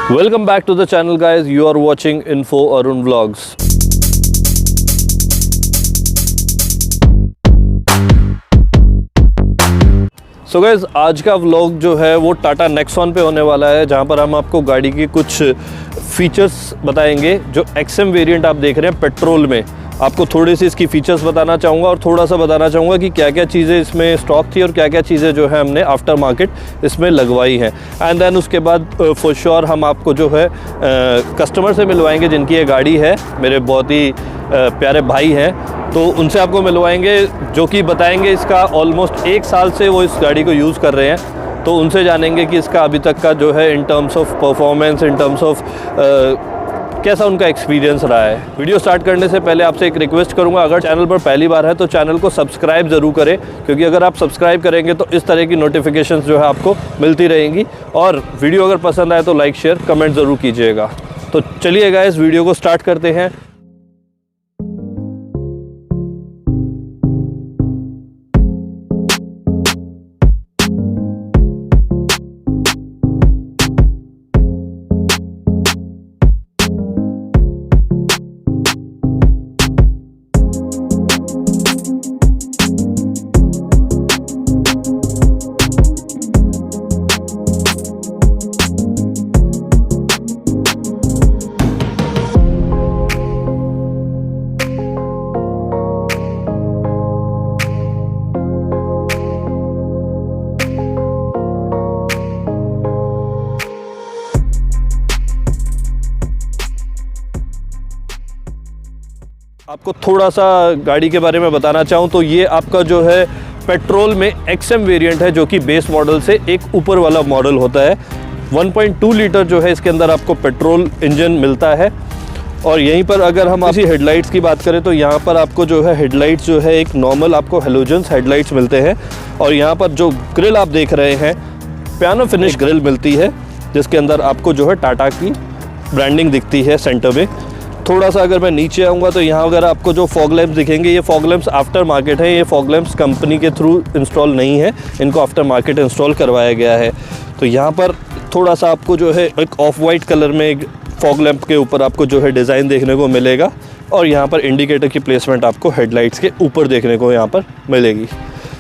Welcome back to the channel, guys. You are watching Info Arun Vlogs. So guys, आज का vlog जो है वो टाटा नेक्सॉन पे होने वाला है, जहाँ पर हम आपको गाड़ी की कुछ फीचर्स बताएंगे। जो एक्सएम वेरिएंट आप देख रहे हैं पेट्रोल में, आपको थोड़ी सी इसकी फीचर्स बताना चाहूँगा और थोड़ा सा बताना चाहूँगा कि क्या क्या चीज़ें इसमें स्टॉक थी और क्या क्या चीज़ें जो है हमने आफ्टर मार्केट इसमें लगवाई हैं। एंड देन उसके बाद फॉर श्योर हम आपको जो है कस्टमर से मिलवाएंगे जिनकी ये गाड़ी है, मेरे बहुत ही प्यारे भाई हैं, तो उनसे आपको मिलवाएंगे जो कि बताएंगे इसका ऑलमोस्ट 1 साल से वो इस गाड़ी को यूज़ कर रहे हैं। तो उनसे जानेंगे कि इसका अभी तक का जो है in terms of performance, in terms of कैसा उनका एक्सपीरियंस रहा है। वीडियो स्टार्ट करने से पहले आपसे एक रिक्वेस्ट करूंगा, अगर चैनल पर पहली बार है तो चैनल को सब्सक्राइब ज़रूर करें, क्योंकि अगर आप सब्सक्राइब करेंगे तो इस तरह की नोटिफिकेशंस जो है आपको मिलती रहेंगी। और वीडियो अगर पसंद आए तो लाइक, शेयर, कमेंट ज़रूर कीजिएगा। तो चलिए गाइस, वीडियो को स्टार्ट करते हैं। आपको थोड़ा सा गाड़ी के बारे में बताना चाहूँ तो ये आपका जो है पेट्रोल में एक्सएम वेरिएंट है, जो कि बेस मॉडल से एक ऊपर वाला मॉडल होता है। 1.2 लीटर जो है इसके अंदर आपको पेट्रोल इंजन मिलता है। और यहीं पर अगर हम इसी हेडलाइट्स की बात करें तो यहाँ पर आपको जो है हेडलाइट्स जो है एक नॉर्मल आपको हेलोजन्स हेडलाइट्स मिलते हैं। और यहाँ पर जो ग्रिल आप देख रहे हैं, पियानो फिनिश ग्रिल मिलती है, जिसके अंदर आपको जो है टाटा की ब्रांडिंग दिखती है सेंटर में। थोड़ा सा अगर मैं नीचे आऊँगा तो यहाँ अगर आपको जो फॉग लैंप्स दिखेंगे, ये फॉग लैंप्स आफ्टर मार्केट है। ये फॉग लैंप्स कंपनी के थ्रू इंस्टॉल नहीं है, इनको आफ्टर मार्केट इंस्टॉल करवाया गया है। तो यहाँ पर थोड़ा सा आपको जो है एक ऑफ वाइट कलर में एक फॉग लैंप के ऊपर आपको जो है डिज़ाइन देखने को मिलेगा। और यहाँ पर इंडिकेटर की प्लेसमेंट आपको हेडलाइट्स के ऊपर देखने को यहाँ पर मिलेगी।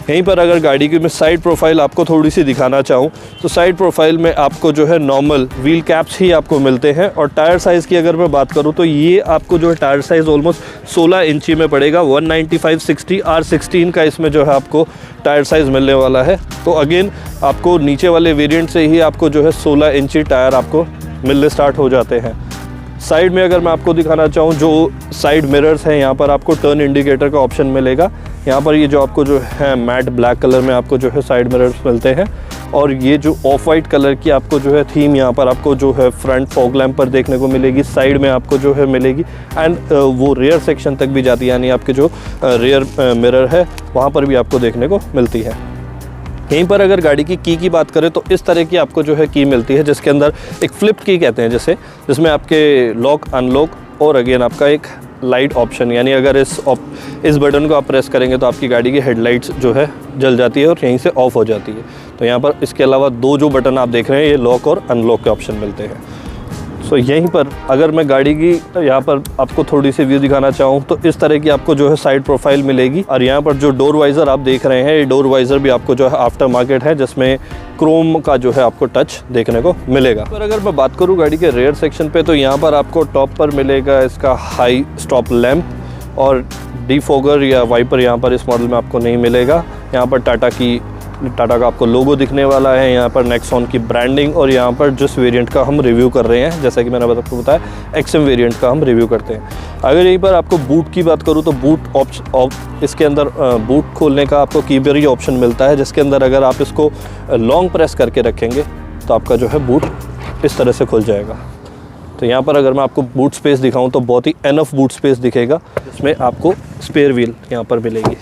यहीं पर अगर गाड़ी की मैं साइड प्रोफाइल आपको थोड़ी सी दिखाना चाहूँ तो साइड प्रोफाइल में आपको जो है नॉर्मल व्हील कैप्स ही आपको मिलते हैं। और टायर साइज़ की अगर मैं बात करूँ तो ये आपको जो है टायर साइज़ ऑलमोस्ट 16 इंची में पड़ेगा। 195/60 R16 का इसमें जो है आपको टायर साइज़ मिलने वाला है। तो अगेन आपको नीचे वाले वेरिएंट से ही आपको जो है 16 इंची टायर आपको मिलने स्टार्ट हो जाते हैं। साइड में अगर मैं आपको दिखाना चाहूँ, जो साइड मिरर्स हैं, यहाँ पर आपको टर्न इंडिकेटर का ऑप्शन मिलेगा। यहाँ पर ये जो आपको जो है मैट ब्लैक कलर में आपको जो है साइड मिरर्स मिलते हैं। और ये जो ऑफ वाइट कलर की आपको जो है थीम यहाँ पर आपको जो है फ्रंट फॉग लैंप पर देखने को मिलेगी, साइड में आपको जो है मिलेगी। एंड वो रेयर सेक्शन तक भी जाती है, यानी आपके जो रेयर मिरर है वहाँ पर भी आपको देखने को मिलती है। यहीं पर अगर गाड़ी की बात करें तो इस तरह की आपको जो है की मिलती है, जिसके अंदर एक फ्लिप की कहते हैं जिसमें आपके लॉक, अनलॉक और अगेन आपका एक लाइट ऑप्शन, यानी अगर इस बटन को आप प्रेस करेंगे तो आपकी गाड़ी की हेडलाइट्स जो है जल जाती है और यहीं से ऑफ हो जाती है। तो यहाँ पर इसके अलावा 2 जो बटन आप देख रहे हैं, ये लॉक और अनलॉक के ऑप्शन मिलते हैं। सो यहीं पर अगर मैं गाड़ी की यहाँ पर आपको थोड़ी सी व्यू दिखाना चाहूँ तो इस तरह की आपको जो है साइड प्रोफाइल मिलेगी। और यहाँ पर जो डोर वाइज़र आप देख रहे हैं, ये डोर वाइज़र भी आपको जो है आफ्टर मार्केट है, जिसमें क्रोम का जो है आपको टच देखने को मिलेगा। पर अगर मैं बात करूँ गाड़ी के रेयर सेक्शन पे तो यहाँ पर आपको टॉप पर मिलेगा इसका हाई स्टॉप लैम्प और डिफॉगर या वाइपर यहाँ पर इस मॉडल में आपको नहीं मिलेगा। यहाँ पर टाटा का आपको लोगो दिखने वाला है, यहाँ पर नेक्सॉन की ब्रांडिंग। और यहाँ पर जिस वेरिएंट का हम रिव्यू कर रहे हैं, जैसा कि मैंने आपको बताया एक्सएम वेरिएंट का हम रिव्यू करते हैं। अगर यहीं पर आपको बूट की बात करूँ तो बूट इसके अंदर बूट खोलने का आपको कीबेरी ऑप्शन मिलता है, जिसके अंदर अगर आप इसको लॉन्ग प्रेस करके रखेंगे तो आपका जो है बूट इस तरह से खुल जाएगा। तो यहाँ पर अगर मैं आपको बूट स्पेस दिखाऊँ तो बहुत ही एनफ बूट स्पेस दिखेगा, जिसमें आपको स्पेयर व्हील यहाँ पर मिलेगी।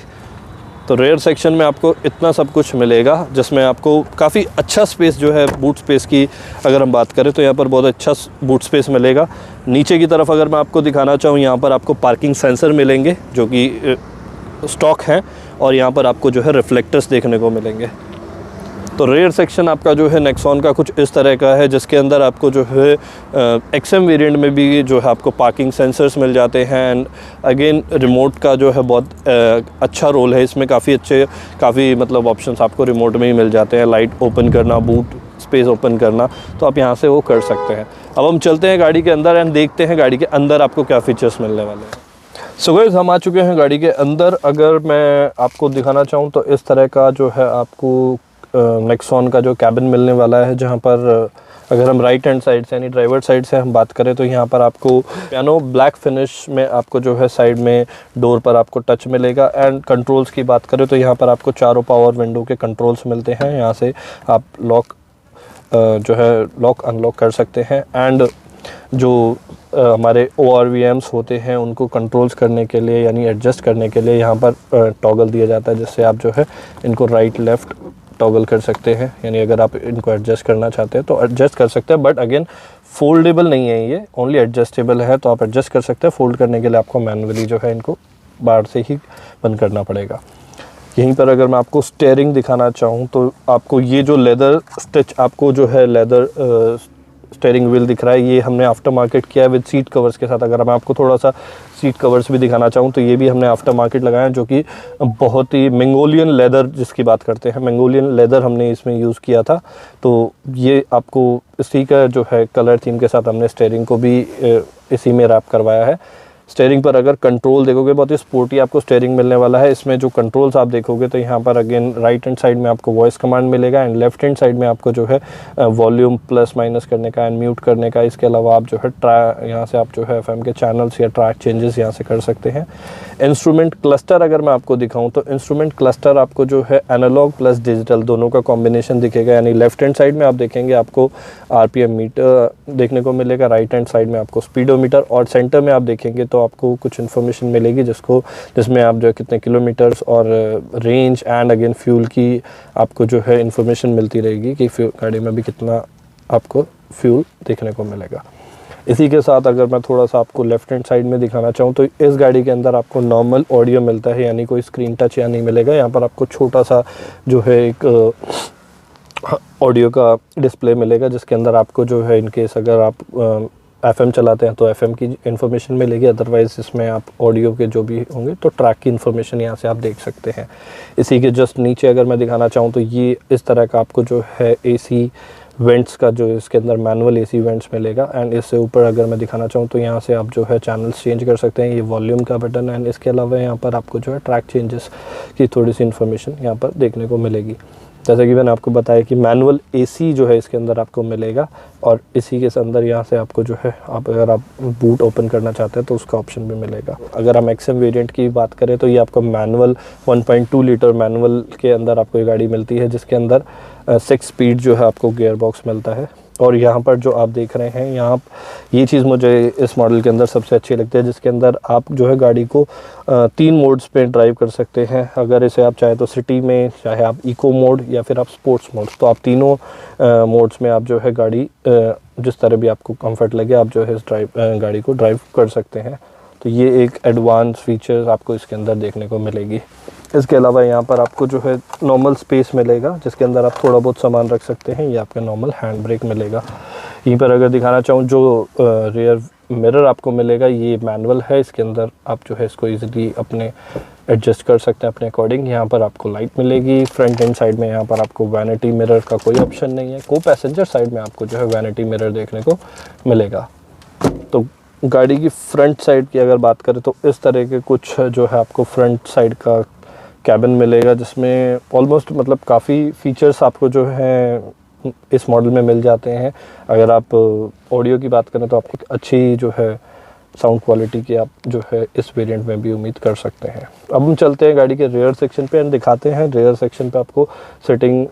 तो रेयर सेक्शन में आपको इतना सब कुछ मिलेगा, जिसमें आपको काफ़ी अच्छा स्पेस जो है बूट स्पेस की अगर हम बात करें तो यहाँ पर बहुत अच्छा बूट स्पेस मिलेगा। नीचे की तरफ अगर मैं आपको दिखाना चाहूँ, यहाँ पर आपको पार्किंग सेंसर मिलेंगे जो कि स्टॉक हैं, और यहाँ पर आपको जो है रिफ्लेक्टर्स देखने को मिलेंगे। तो रेयर सेक्शन आपका जो है नेक्सॉन का कुछ इस तरह का है, जिसके अंदर आपको जो है एक्सएम वेरिएंट में भी जो है आपको पार्किंग सेंसर्स मिल जाते हैं। एंड अगेन रिमोट का जो है बहुत अच्छा रोल है इसमें, काफ़ी मतलब ऑप्शंस आपको रिमोट में ही मिल जाते हैं। लाइट ओपन करना, बूट स्पेस ओपन करना, तो आप यहाँ से वो कर सकते हैं। अब हम चलते हैं गाड़ी के अंदर एंड देखते हैं गाड़ी के अंदर आपको क्या फीचर्स मिलने वाले हैं। सो गाइस, हम आ चुके हैं गाड़ी के अंदर। अगर मैं आपको दिखाना चाहूँ तो इस तरह का जो है आपको नेक्सॉन का जो कैबिन मिलने वाला है, जहाँ पर अगर हम राइट हैंड साइड से यानी ड्राइवर साइड से हम बात करें तो यहाँ पर आपको पियानो ब्लैक फिनिश में आपको जो है साइड में डोर पर आपको टच मिलेगा। एंड कंट्रोल्स की बात करें तो यहाँ पर आपको चारों पावर विंडो के कंट्रोल्स मिलते हैं। यहाँ से आप जो है लॉक अनलॉक कर सकते हैं। एंड जो हमारे ORVMs होते हैं उनको कंट्रोल्स करने के लिए यानी एडजस्ट करने के लिए यहाँ पर टॉगल दिया जाता है, जिससे आप जो है इनको राइट लेफ़्ट टॉगल कर सकते हैं। यानी अगर आप इनको एडजस्ट करना चाहते हैं तो एडजस्ट कर सकते हैं, बट अगेन फोल्डेबल नहीं है, ये ओनली एडजस्टेबल है, तो आप एडजस्ट कर सकते हैं। फोल्ड करने के लिए आपको मैनुअली जो है इनको बाहर से ही बंद करना पड़ेगा। यहीं पर अगर मैं आपको स्टीयरिंग दिखाना चाहूँ तो आपको ये जो लेदर स्टिच आपको जो है लेदर स्टीयरिंग व्हील दिख रहा है, ये हमने आफ्टर मार्केट किया है विद सीट कवर्स के साथ। अगर मैं आपको थोड़ा सा सीट कवर्स भी दिखाना चाहूँ तो ये भी हमने आफ्टर मार्केट लगाया है, जो कि बहुत ही मंगोलियन लेदर जिसकी बात करते हैं, मंगोलियन लेदर हमने इसमें यूज़ किया था। तो ये आपको इसी का जो है कलर थीम के साथ हमने स्टीयरिंग को भी इसी में रैप करवाया है। स्टीयरिंग पर अगर कंट्रोल देखोगे बहुत ही स्पोर्टी आपको स्टीयरिंग मिलने वाला है। इसमें जो कंट्रोल्स आप देखोगे तो यहाँ पर अगेन राइट हैंड साइड में आपको वॉइस कमांड मिलेगा एंड लेफ्ट हैंड साइड में आपको जो है वॉल्यूम प्लस माइनस करने का एंड म्यूट करने का। इसके अलावा आप जो है यहाँ से आप जो है FM के चैनल्स या ट्रैक चेंजेस यहाँ से कर सकते हैं। इंस्ट्रूमेंट क्लस्टर अगर मैं आपको दिखाऊँ तो इंस्ट्रूमेंट क्लस्टर आपको जो है एनालॉग प्लस डिजिटल दोनों का कॉम्बिनेशन दिखेगा। यानी लेफ्ट हैंड साइड में आप देखेंगे आपको RPM मीटर देखने को मिलेगा, राइट हैंड साइड में आपको स्पीडोमीटर, और सेंटर में आप देखेंगे तो आपको कुछ इन्फॉर्मेशन मिलेगी जिसमें आप जो है कितने किलोमीटर्स और रेंज एंड अगेन फ्यूल की आपको जो है इन्फॉर्मेशन मिलती रहेगी कि गाड़ी में भी कितना आपको फ्यूल देखने को मिलेगा। इसी के साथ अगर मैं थोड़ा सा आपको लेफ्ट हैंड साइड में दिखाना चाहूँ तो इस गाड़ी के अंदर आपको नॉर्मल ऑडियो मिलता है, यानी कोई स्क्रीन टच या नहीं मिलेगा। यहाँ पर आपको छोटा सा जो है एक ऑडियो का डिस्प्ले मिलेगा, जिसके अंदर आपको जो है इनकेस अगर आप FM चलाते हैं तो FM की इन्फॉर्मेशन मिलेगी, अदरवाइज़ इसमें आप ऑडियो के जो भी होंगे तो ट्रैक की इन्फॉर्मेशन यहाँ से आप देख सकते हैं। इसी के जस्ट नीचे अगर मैं दिखाना चाहूँ तो ये इस तरह का आपको जो है AC वेंट्स का जो इसके अंदर मैनुअल AC वेंट्स मिलेगा। एंड इससे ऊपर अगर मैं दिखाना चाहूँ तो यहाँ से आप जो है चैनल्स चेंज कर सकते हैं, ये वॉल्यूम का बटन है। एंड इसके अलावा यहाँ पर आपको जो है ट्रैक चेंजेस की थोड़ी सी इन्फॉर्मेशन यहाँ पर देखने को मिलेगी। जैसा कि मैंने आपको बताया कि मैनुअल AC जो है इसके अंदर आपको मिलेगा, और इसी के अंदर यहाँ से आपको जो है अगर आप बूट ओपन करना चाहते हैं तो उसका ऑप्शन भी मिलेगा। अगर हम XM वेरिएंट की बात करें तो ये आपको मैनुअल 1.2 लीटर मैनुअल के अंदर आपको ये गाड़ी मिलती है, जिसके अंदर 6 स्पीड जो है आपको गियर बॉक्स मिलता है। और यहाँ पर जो आप देख रहे हैं यहाँ ये चीज़ मुझे इस मॉडल के अंदर सबसे अच्छी लगती है, जिसके अंदर आप जो है गाड़ी को 3 मोड्स पे ड्राइव कर सकते हैं। अगर इसे आप चाहे तो सिटी में, चाहे आप इको मोड या फिर आप स्पोर्ट्स मोड, तो आप तीनों मोड्स में आप जो है गाड़ी जिस तरह भी आपको कंफर्ट लगे आप जो है इस गाड़ी को ड्राइव कर सकते हैं। तो ये एक एडवांस फीचर्स आपको इसके अंदर देखने को मिलेगी। इसके अलावा यहाँ पर आपको जो है नॉर्मल स्पेस मिलेगा, जिसके अंदर आप थोड़ा बहुत सामान रख सकते हैं। ये आपका नॉर्मल हैंड ब्रेक मिलेगा। यहीं पर अगर दिखाना चाहूँ जो रियर मिरर आपको मिलेगा, ये मैनुअल है। इसके अंदर आप जो है इसको ईजिली अपने एडजस्ट कर सकते हैं अपने अकॉर्डिंग। यहाँ पर आपको लाइट मिलेगी। फ्रंट एंड साइड में यहाँ पर आपको वैनिटी मिरर का कोई ऑप्शन नहीं है। को पैसेंजर साइड में आपको जो है वैनिटी मिरर देखने को मिलेगा। तो गाड़ी की फ्रंट साइड की अगर बात करें तो इस तरह के कुछ जो है आपको फ्रंट साइड का कैबिन मिलेगा, जिसमें ऑलमोस्ट मतलब काफ़ी फीचर्स आपको जो है इस मॉडल में मिल जाते हैं। अगर आप ऑडियो की बात करें तो आपको एक अच्छी जो है साउंड क्वालिटी की आप जो है इस वेरिएंट में भी उम्मीद कर सकते हैं। अब हम चलते हैं गाड़ी के रेयर सेक्शन पे एंड दिखाते हैं रेयर सेक्शन पे आपको सेटिंग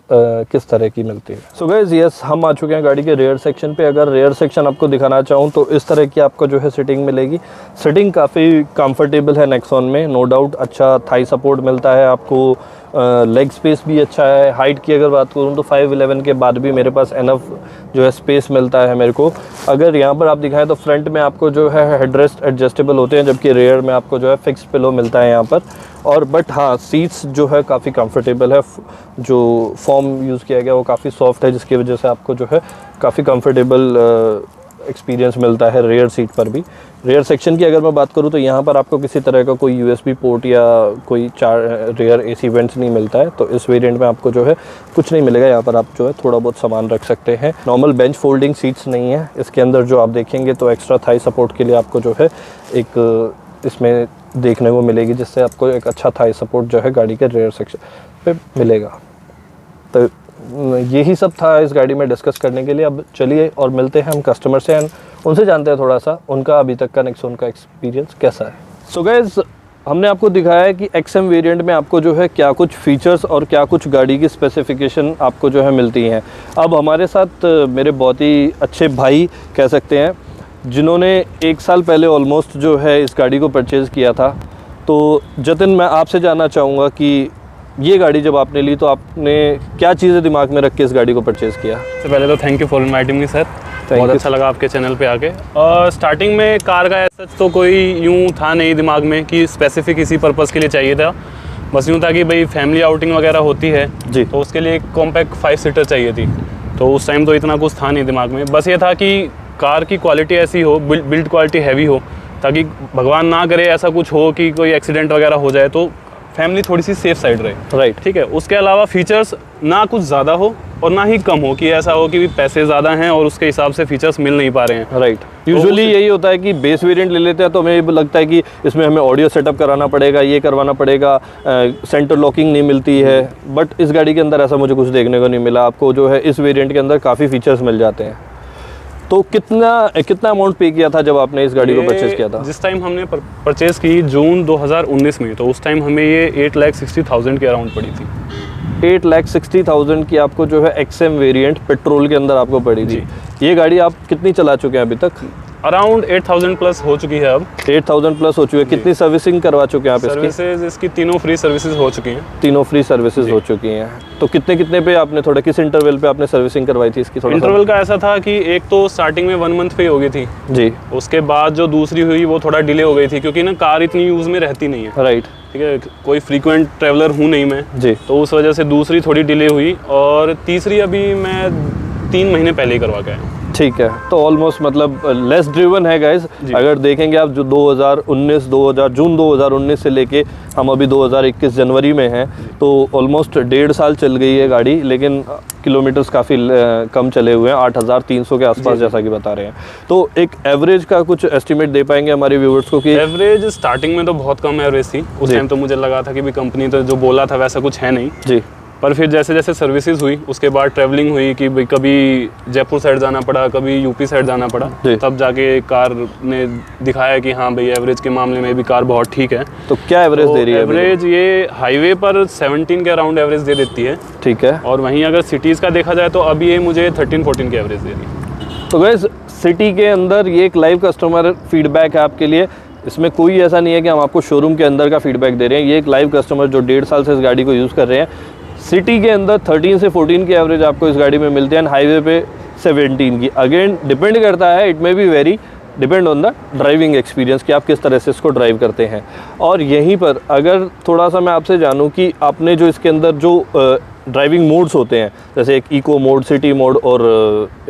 किस तरह की मिलती है। सो गाइस यस, हम आ चुके हैं गाड़ी के रेयर सेक्शन पे। अगर रेयर सेक्शन आपको दिखाना चाहूँ तो इस तरह की आपको जो है सीटिंग मिलेगी। सीटिंग काफ़ी कंफर्टेबल है नेक्सॉन में, नो डाउट। अच्छा थाई सपोर्ट मिलता है आपको, लेग स्पेस भी अच्छा है। हाइट की अगर बात करूँ तो 5'11" के बाद भी मेरे पास एनफ जो है स्पेस मिलता है मेरे को। अगर यहाँ पर आप दिखाएं तो फ्रंट में आपको जो है हेडरेस्ट एडजस्टेबल होते हैं, जबकि रेयर में आपको जो है फिक्स पिलो मिलता है यहाँ पर। और बट हाँ, सीट्स जो है काफ़ी कंफर्टेबल है, जो फॉर्म यूज़ किया गया वो काफ़ी सॉफ्ट है, जिसकी वजह से आपको जो है काफ़ी कंफर्टेबल एक्सपीरियंस मिलता है रेयर सीट पर भी। रेयर सेक्शन की अगर मैं बात करूँ तो यहाँ पर आपको किसी तरह का कोई USB पोर्ट या कोई रेयर AC वेंट्स नहीं मिलता है, तो इस वेरिएंट में आपको जो है कुछ नहीं मिलेगा। यहाँ पर आप जो है थोड़ा बहुत सामान रख सकते हैं। नॉर्मल बेंच फोल्डिंग सीट्स नहीं है इसके अंदर, जो आप देखेंगे तो एक्स्ट्रा थाई सपोर्ट के लिए आपको जो है एक इसमें देखने को मिलेगी, जिससे आपको एक अच्छा थाई सपोर्ट जो है गाड़ी के रेयर सेक्शन पे मिलेगा। तो यही सब था इस गाड़ी में डिस्कस करने के लिए। अब चलिए और मिलते हैं हम कस्टमर से, उनसे जानते हैं थोड़ा सा उनका अभी तक का नेक्सॉन का एक्सपीरियंस कैसा है। सो गाइस, हमने आपको दिखाया है कि XM वेरिएंट में आपको जो है क्या कुछ फीचर्स और क्या कुछ गाड़ी की स्पेसिफिकेशन आपको जो है मिलती हैं। अब हमारे साथ मेरे बहुत ही अच्छे भाई कह सकते हैं, जिन्होंने 1 साल पहले ऑलमोस्ट जो है इस गाड़ी को परचेज़ किया था। तो जतिन, मैं आपसे जानना चाहूँगा कि ये गाड़ी जब आपने ली तो आपने क्या चीज़ें दिमाग में रख के इस गाड़ी को परचेज़ किया? सबसे पहले तो thank you for inviting me sir, बहुत अच्छा लगा आपके चैनल पे आके। और स्टार्टिंग में कार का ऐसा तो कोई यूँ था नहीं दिमाग में कि स्पेसिफिक इसी पर्पज़ के लिए चाहिए था। बस यूँ था कि भाई फैमिली आउटिंग वगैरह होती है जी, तो उसके लिए एक कॉम्पैक्ट 5 सीटर चाहिए थी। तो उस टाइम तो इतना कुछ था नहीं दिमाग में, बस ये था कि कार की क्वालिटी ऐसी हो, बिल्ड क्वालिटी हैवी हो, ताकि भगवान ना करे ऐसा कुछ हो कि कोई एक्सीडेंट वगैरह हो जाए तो फैमिली थोड़ी सी सेफ साइड रहे। राइट, ठीक है। उसके अलावा फीचर्स ना कुछ ज़्यादा हो और ना ही कम हो, कि ऐसा हो कि पैसे ज़्यादा हैं और उसके हिसाब से फीचर्स मिल नहीं पा रहे हैं। राइट, यूजुअली यही होता है कि बेस वेरिएंट ले लेते हैं तो हमें लगता है कि इसमें हमें ऑडियो सेटअप कराना पड़ेगा, ये करवाना पड़ेगा, सेंटर लॉकिंग नहीं मिलती है। बट इस गाड़ी के अंदर ऐसा मुझे कुछ देखने को नहीं मिला। आपको जो है इस वेरिएंट के अंदर काफ़ी फीचर्स मिल जाते हैं। तो कितना अमाउंट पे किया था जब आपने इस गाड़ी को परचेज़ किया था? जिस टाइम हमने परचेज़ की जून 2019 में, तो उस टाइम हमें ये 8,60,000 के अराउंड पड़ी थी। 8,60,000 की आपको जो है XM वेरिएंट पेट्रोल के अंदर आपको पड़ी थी। ये गाड़ी आप कितनी चला चुके हैं अभी तक? अराउंड 8,000 प्लस हो चुकी है अब। 8,000 प्लस हो चुकी है। कितनी सर्विसिंग करवा चुके हैं आप इसकी? सर्विसेज इसकी तीनों फ्री सर्विसेज हो चुकी हैं। तीनों फ्री सर्विसेज हो चुकी हैं। तो कितने पे आपने थोड़ा किस इंटरवल पे आपने सर्विसिंग करवाई थी इसकी? इंटरवल का ऐसा था कि एक तो स्टार्टिंग में 1 मंथ पे हो गई थी जी, उसके बाद जो दूसरी हुई वो थोड़ा डिले हो गई थी, क्योंकि ना कार इतनी यूज़ में रहती नहीं है। राइट, ठीक है, कोई फ्रीक्वेंट ट्रैवलर हूँ नहीं मैं जी, तो उस वजह से दूसरी थोड़ी डिले हुई और तीसरी अभी मैं 3 महीने पहले ही करवा के आया हूँ। ठीक है। तो ऑलमोस्ट मतलब लेस ड्रिवन है गाइस। अगर देखेंगे आप जो 2019 जून 2019 से लेके हम अभी 2021 जनवरी में हैं, तो ऑलमोस्ट 1.5 साल चल गई है गाड़ी, लेकिन किलोमीटर्स काफ़ी कम चले हुए हैं, 8,300 के आसपास जैसा कि बता रहे हैं। तो एक एवरेज का कुछ एस्टिमेट दे पाएंगे हमारे व्यूवर्स को कि? एवरेज स्टार्टिंग में तो बहुत कम एवरेज थी उस टाइम, तो मुझे लगा था कि भी कंपनी तो जो बोला था वैसा कुछ है नहीं जी। पर फिर जैसे जैसे सर्विसेज हुई उसके बाद ट्रैवलिंग हुई कि भाई कभी जयपुर साइड जाना पड़ा, कभी यूपी साइड जाना पड़ा, तब जाके कार ने दिखाया कि हाँ भाई एवरेज के मामले में भी कार बहुत ठीक है। तो क्या एवरेज दे रही है? एवरेज ये हाईवे पर 17 के अराउंड एवरेज दे देती है। ठीक है। और वहीं अगर सिटीज़ का देखा जाए तो अब ये मुझे 13-14 की एवरेज दे रही है। तो गाइस, सिटी के अंदर ये एक लाइव कस्टमर फीडबैक है आपके लिए। इसमें कोई ऐसा नहीं है कि हम आपको शोरूम के अंदर का फीडबैक दे रहे हैं। ये एक लाइव कस्टमर जो 1.5 साल से इस गाड़ी को यूज़ कर रहे हैं, सिटी के अंदर 13 से 14 की एवरेज आपको इस गाड़ी में मिलती है, हाईवे पे 17 की। अगेन डिपेंड करता है, it may be very depend on the driving experience कि आप किस तरह से इसको ड्राइव करते हैं। और यहीं पर अगर थोड़ा सा मैं आपसे जानूं कि आपने जो इसके अंदर जो ड्राइविंग मोड्स होते हैं, जैसे एक इको मोड, सिटी मोड और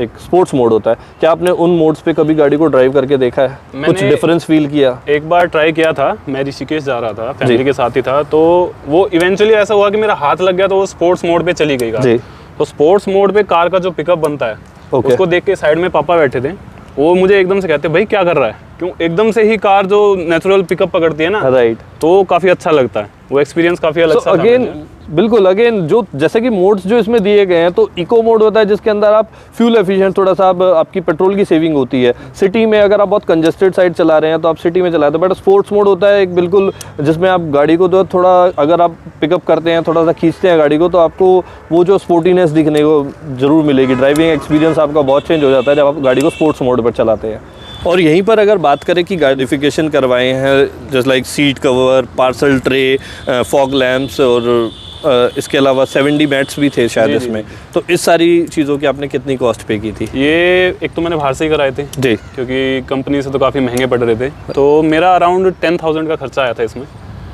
एक स्पोर्ट्स मोड होता है, क्या आपने उन मोड्स पे कभी गाड़ी को ड्राइव करके देखा है? कुछ डिफरेंस फील किया? एक बार ट्राई किया था, मैं ऋषिकेश जा रहा था, फैमिली के साथ ही था, तो वो इवेंचुअली ऐसा हुआ कि मेरा हाथ लग गया तो वो स्पोर्ट्स मोड पे चली गई कार। तो स्पोर्ट्स मोड पे कार का जो पिकअप बनता है, उसको देख के साइड में पापा बैठे थे, वो मुझे एकदम से कहते भाई क्या कर रहा है, क्यों एकदम से ही कार जो नेचुरल पिकअप पकड़ती है ना, राइट, तो काफ़ी अच्छा लगता है, वो एक्सपीरियंस काफ़ी अलग सा। अगेन बिल्कुल, अगेन जो जैसे कि मोड्स जो इसमें दिए गए हैं, तो इको मोड होता है जिसके अंदर आप फ्यूल एफिशिएंट थोड़ा सा आपकी पेट्रोल की सेविंग होती है। सिटी में अगर आप बहुत कंजेस्टेड साइड चला रहे हैं तो आप सिटी में चलाते हैं। बट स्पोर्ट्स मोड होता है एक बिल्कुल, जिसमें आप गाड़ी को तो थोड़ा अगर आप पिकअप करते हैं, थोड़ा सा खींचते हैं गाड़ी को, तो आपको वो जो स्पोर्टीनेस दिखने को जरूर मिलेगी। ड्राइविंग एक्सपीरियंस आपका बहुत चेंज हो जाता है जब आप गाड़ी को स्पोर्ट्स मोड पर चलाते हैं। और यहीं पर अगर बात करें कि गार्डिफिकेशन करवाए हैं, जैसे like seat cover, parcel tray, fog lamps और इसके अलावा 70 मैट्स भी थे शायद जी, जी, इसमें। तो इस सारी चीज़ों की आपने कितनी कॉस्ट पे की थी? ये एक तो मैंने बाहर से ही कराए थे जी, क्योंकि कंपनी से तो काफ़ी महंगे पड़ रहे थे, तो मेरा अराउंड 10,000 का खर्चा आया था इसमें।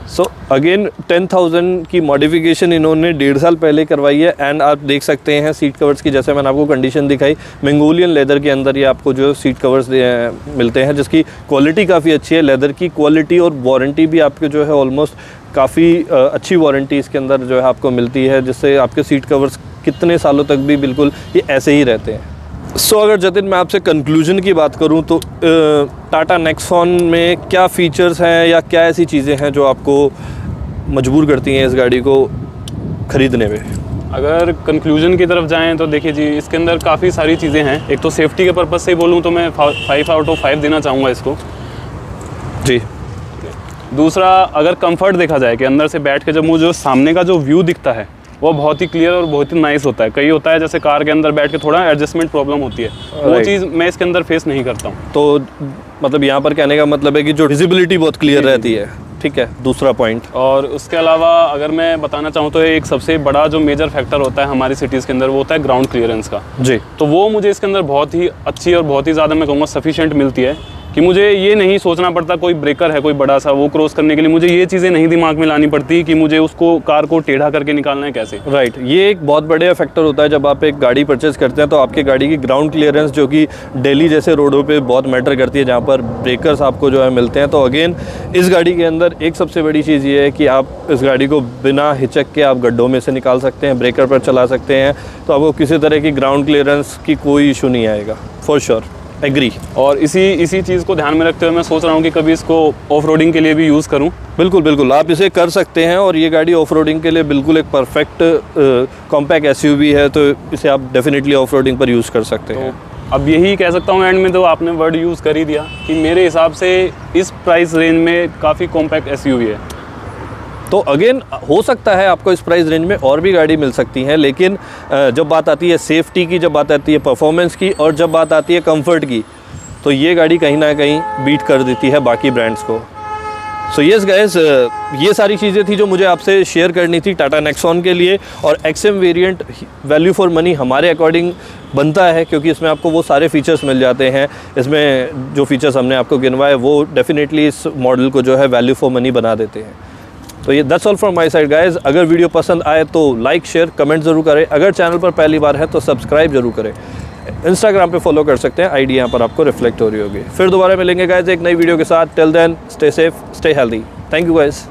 सो अगेन 10,000 की मॉडिफिकेशन इन्होंने 1.5 साल पहले करवाई है। एंड आप देख सकते हैं सीट कवर्स की, जैसे मैंने आपको कंडीशन दिखाई, मंगोलियन लेदर के अंदर ये आपको जो सीट कवर्स मिलते हैं, जिसकी क्वालिटी काफ़ी अच्छी है। लेदर की क्वालिटी और वारंटी भी आपके जो है ऑलमोस्ट काफ़ी अच्छी वारंटी इसके अंदर जो है आपको मिलती है, जिससे आपके सीट कवर्स कितने सालों तक भी बिल्कुल ये ऐसे ही रहते हैं। सो अगर जतिन मैं आपसे कंक्लूजन की बात करूं तो टाटा नेक्सॉन में क्या फ़ीचर्स हैं या क्या ऐसी चीज़ें हैं जो आपको मजबूर करती हैं इस गाड़ी को ख़रीदने में? अगर कंक्लूजन की तरफ जाएं तो देखिए जी, इसके अंदर काफ़ी सारी चीज़ें हैं। एक तो सेफ्टी के पर्पज़ से बोलूँ तो मैं 5 आउट ऑफ 5 देना चाहूँगा इसको। जी। दूसरा, अगर कंफर्ट देखा जाए कि अंदर से बैठ के जब मुझे सामने का जो व्यू दिखता है वो बहुत ही क्लियर और बहुत ही नाइस होता है। कई होता है जैसे कार के अंदर बैठ के थोड़ा एडजस्टमेंट प्रॉब्लम होती है, वो चीज़ मैं इसके अंदर फेस नहीं करता हूँ। तो मतलब यहाँ पर कहने का मतलब है कि जो विजिबिलिटी बहुत क्लियर रहती है। ठीक है, दूसरा पॉइंट। और उसके अलावा अगर मैं बताना चाहूँ तो एक सबसे बड़ा जो मेजर फैक्टर होता है हमारी सिटीज़ के अंदर वो होता है ग्राउंड क्लियरेंस का। जी। तो वो मुझे इसके अंदर बहुत ही अच्छी और बहुत ही ज़्यादा मैं कहूँगा सफिशिएंट मिलती है कि मुझे ये नहीं सोचना पड़ता कोई ब्रेकर है कोई बड़ा सा, वो क्रॉस करने के लिए मुझे ये चीज़ें नहीं दिमाग में लानी पड़ती कि मुझे उसको कार को टेढ़ा करके निकालना है कैसे। राइट, ये एक बहुत बड़े फैक्टर होता है जब आप एक गाड़ी परचेज करते हैं तो आपकी गाड़ी की ग्राउंड क्लियरेंस, जो कि दिल्ली जैसे रोडों पे बहुत मैटर करती है जहाँ पर ब्रेकर्स आपको जो है मिलते हैं। तो अगेन इस गाड़ी के अंदर एक सबसे बड़ी चीज़ ये है कि आप इस गाड़ी को बिना हिचक के आप गड्ढों में से निकाल सकते हैं, ब्रेकर पर चला सकते हैं, तो आपको किसी तरह की ग्राउंड क्लियरेंस की कोई इशू नहीं आएगा। For sure, agree. और इसी चीज़ को ध्यान में रखते हुए मैं सोच रहा हूँ कि कभी इसको ऑफ रोडिंग के लिए भी यूज़ करूँ। बिल्कुल बिल्कुल, आप इसे कर सकते हैं और ये गाड़ी ऑफ रोडिंग के लिए बिल्कुल एक परफेक्ट कॉम्पैक्ट एसयूवी है, तो इसे आप डेफिनेटली ऑफ रोडिंग पर यूज़ कर सकते हैं। अब यही कह सकता हूँ एंड में, तो आपने वर्ड यूज़ कर ही दिया कि मेरे हिसाब से इस प्राइस रेंज में काफ़ी कॉम्पैक्ट एसयूवी है। तो अगेन हो सकता है आपको इस प्राइस रेंज में और भी गाड़ी मिल सकती हैं, लेकिन जब बात आती है सेफ्टी की, जब बात आती है परफॉर्मेंस की और जब बात आती है कंफर्ट की, तो ये गाड़ी कहीं ना कहीं बीट कर देती है बाकी ब्रांड्स को। सो यस गाइस, ये सारी चीज़ें थी जो मुझे आपसे शेयर करनी थी टाटा नेक्सॉन के लिए। और XM variant value for money हमारे अकॉर्डिंग बनता है, क्योंकि इसमें आपको वो सारे फीचर्स मिल जाते हैं। इसमें जो फीचर्स हमने आपको गिनवाए वो डेफिनेटली इस मॉडल को जो है वैल्यू फॉर मनी बना देते हैं। तो ये that's all from my side guys. अगर वीडियो पसंद आए तो लाइक शेयर कमेंट ज़रूर करें। अगर चैनल पर पहली बार है तो सब्सक्राइब जरूर करें। इंस्टाग्राम पे फॉलो कर सकते हैं, आईडी यहाँ पर आपको रिफ्लेक्ट हो रही होगी। फिर दोबारा मिलेंगे गाइस एक नई वीडियो के साथ। Till then stay safe, stay healthy. Thank you guys.